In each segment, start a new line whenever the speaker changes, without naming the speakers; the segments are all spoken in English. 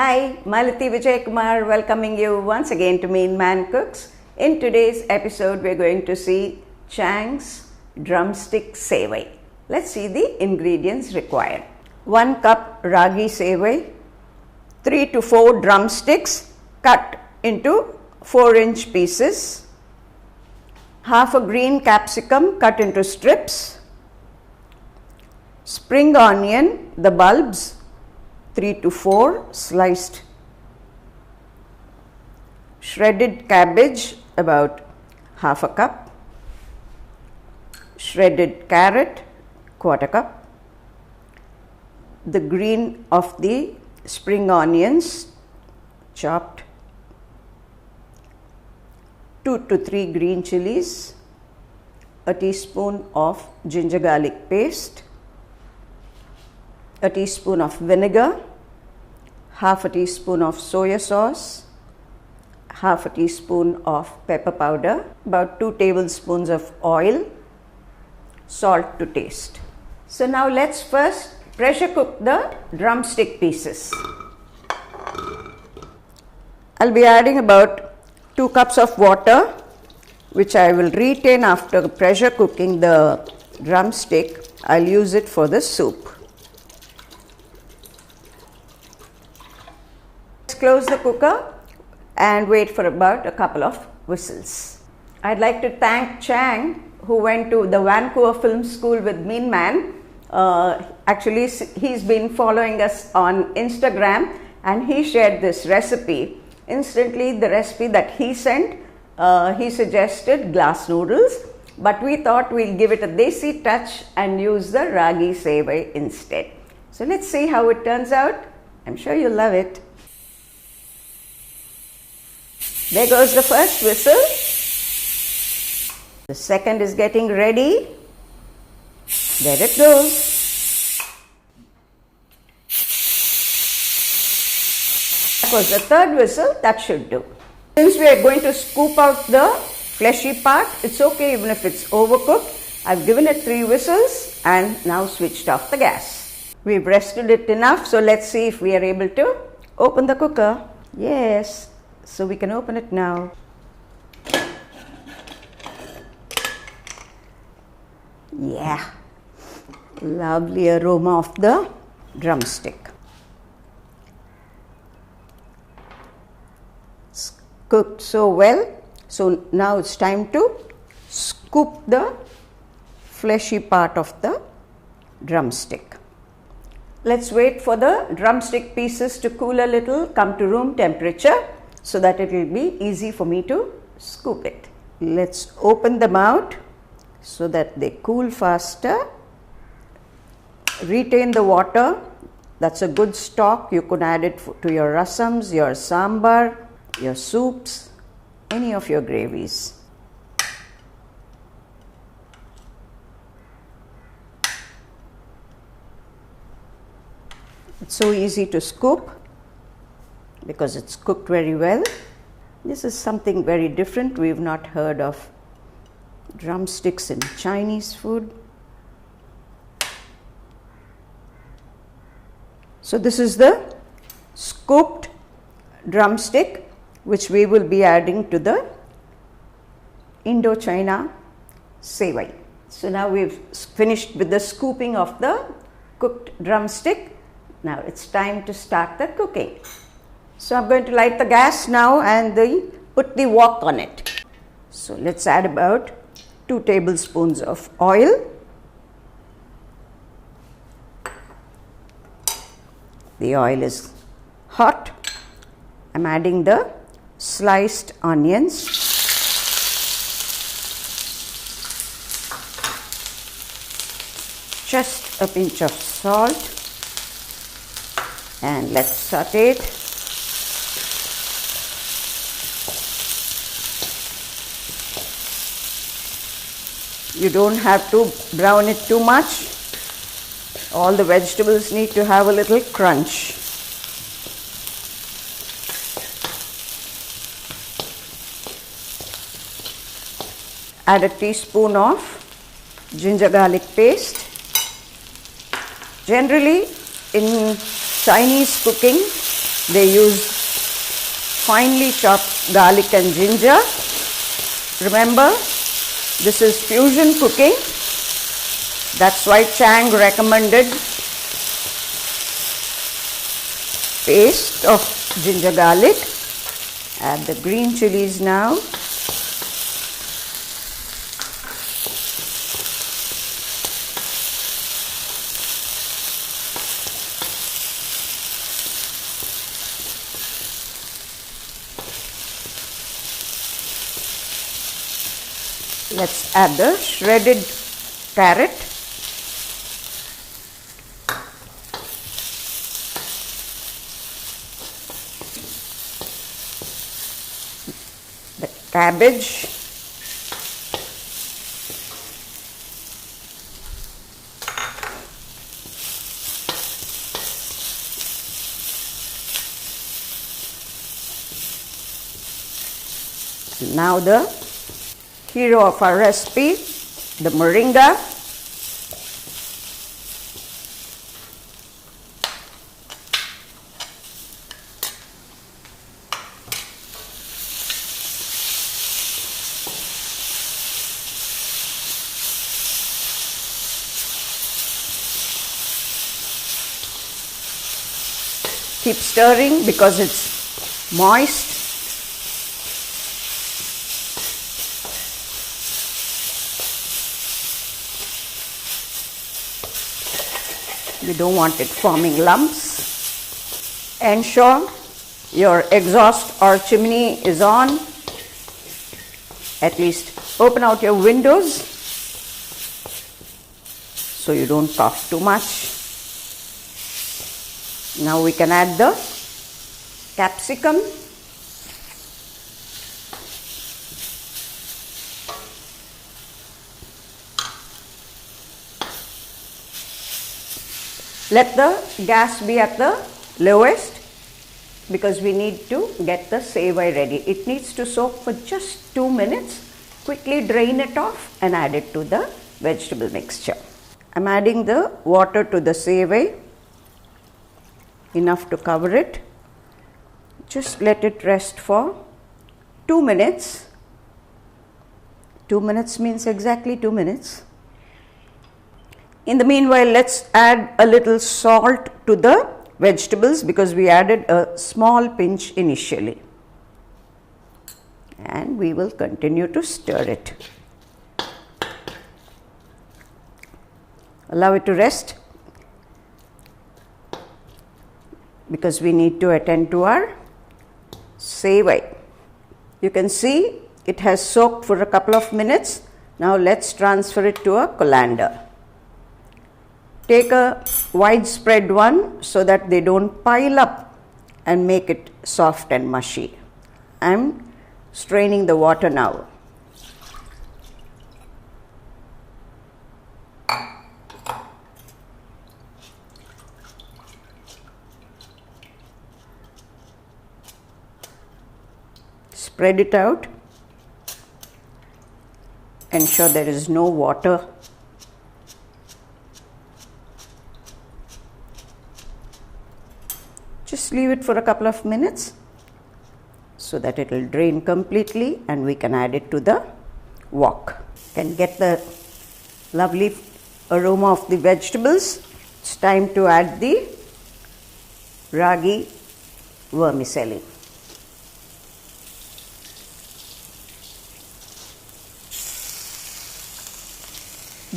Hi, Malati Vijay Kumar welcoming you once again to Meen Man Cooks. In today's episode, we're going to see Chang's drumstick sevai. Let's see the ingredients required. 1 cup ragi sevai, 3 to 4 drumsticks cut into 4-inch pieces, half a green capsicum cut into strips, spring onion, the bulbs, 3 to 4 sliced, shredded cabbage about half a cup, shredded carrot 1/4 cup, the green of the spring onions chopped, 2 to 3 green chilies, a teaspoon of ginger garlic paste, a teaspoon of vinegar, half a teaspoon of soya sauce, half a teaspoon of pepper powder, about 2 tablespoons of oil, salt to taste. So now let's first pressure cook the drumstick pieces. I'll be adding about 2 cups of water, which I will retain after pressure cooking the drumstick. I'll use it for the soup. Close the cooker and wait for about a couple of whistles. I'd like to thank Chang, who went to the Vancouver Film School with Meen Man. Actually, he's been following us on Instagram and he shared this recipe. Instantly, the recipe that he sent, he suggested glass noodles, but we thought we'll give it a desi touch and use the ragi sevai instead. So let's see how it turns out. I'm sure you'll love it. There goes the first whistle. The second is getting ready. There it goes. That was the third whistle. That should do. Since we are going to scoop out the fleshy part, it's okay even if it's overcooked. I've given it 3 whistles and now switched off the gas. We've rested it enough, so let's see if we are able to open the cooker. Yes. So we can open it now. Yeah, lovely aroma of the drumstick. It's cooked so well. So now it's time to scoop the fleshy part of the drumstick. Let's wait for the drumstick pieces to cool a little, come to room temperature, so that it will be easy for me to scoop it. Let's open them out so that they cool faster. Retain the water. That's a good stock. You could add it to your rasams, your sambar, your soups, any of your gravies. It's so easy to scoop because it's cooked very well. This is something very different. We've not heard of drumsticks in Chinese food. So this is the scooped drumstick, which we will be adding to the Indo-China sevai. So now we've finished with the scooping of the cooked drumstick. Now it's time to start the cooking. So I'm going to light the gas now and put the wok on it. So let's add about 2 tablespoons of oil. The oil is hot. I'm adding the sliced onions. Just a pinch of salt. And let's saute it. You don't have to brown it too much. All the vegetables need to have a little crunch. Add a teaspoon of ginger garlic paste. Generally, in Chinese cooking, They use finely chopped garlic and ginger. Remember, this is fusion cooking. That's why Chang recommended paste of ginger garlic. Add the green chilies now. Let's add the shredded carrot. The cabbage. Now the hero of our recipe, the moringa. Keep stirring because it's moist. You don't want it forming lumps. Ensure your exhaust or chimney is on. At least open out your windows so you don't cough too much. Now we can add the capsicum. Let the gas be at the lowest because we need to get the sevai ready. It needs to soak for just 2 minutes. Quickly drain it off and add it to the vegetable mixture. I'm adding the water to the sevai, enough to cover it. Just let it rest for 2 minutes. 2 minutes means exactly 2 minutes. In the meanwhile, let's add a little salt to the vegetables because we added a small pinch initially. And we will continue to stir it. Allow it to rest because we need to attend to our sevai. You can see it has soaked for a couple of minutes. Now let's transfer it to a colander. Take a widespread one so that they don't pile up and make it soft and mushy. I'm straining the water now. Spread it out. Ensure there is no water. Just leave it for a couple of minutes so that it will drain completely and we can add it to the wok. Can get the lovely aroma of the vegetables. It's time to add the ragi vermicelli.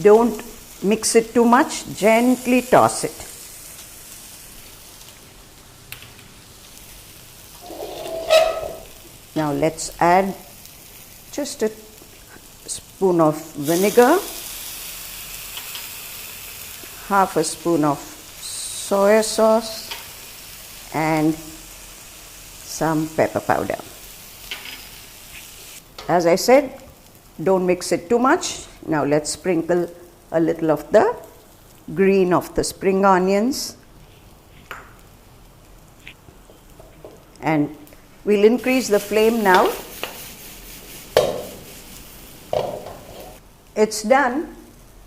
Don't mix it too much, gently toss it. Now let's add just a spoon of vinegar, half a spoon of soy sauce and some pepper powder. As I said, don't mix it too much. Now let's sprinkle a little of the green of the spring onions and we'll increase the flame now. It's done.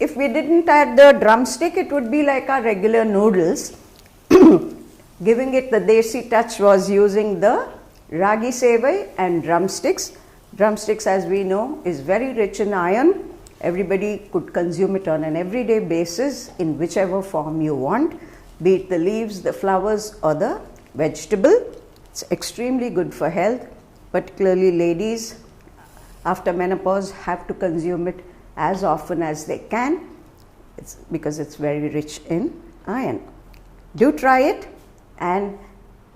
If we didn't add the drumstick, it would be like our regular noodles. Giving it the desi touch was using the Ragi Sevai and drumsticks. Drumsticks, as we know, is very rich in iron. Everybody could consume it on an everyday basis in whichever form you want, be it the leaves, the flowers, or the vegetable. It's extremely good for health, particularly ladies after menopause have to consume it as often as they can. It's because it's very rich in iron. Do try it and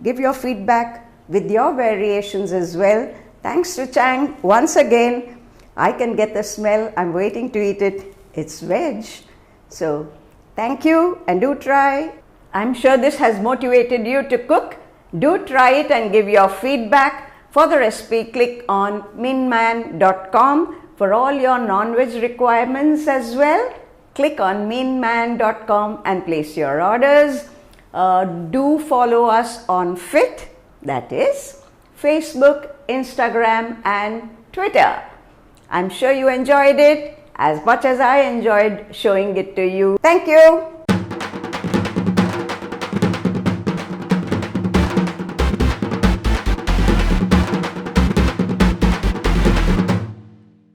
give your feedback with your variations as well. Thanks to Chang once again. I can get the smell. I'm waiting to eat it. It's veg. So thank you and do try. I'm sure this has motivated you to cook. Do try it and give your feedback. For the recipe, click on meenman.com for all your non-veg requirements as well. Click on meenman.com and place your orders. Do follow us on FIT, that is Facebook, Instagram and Twitter. I'm sure you enjoyed it as much as I enjoyed showing it to you. Thank you.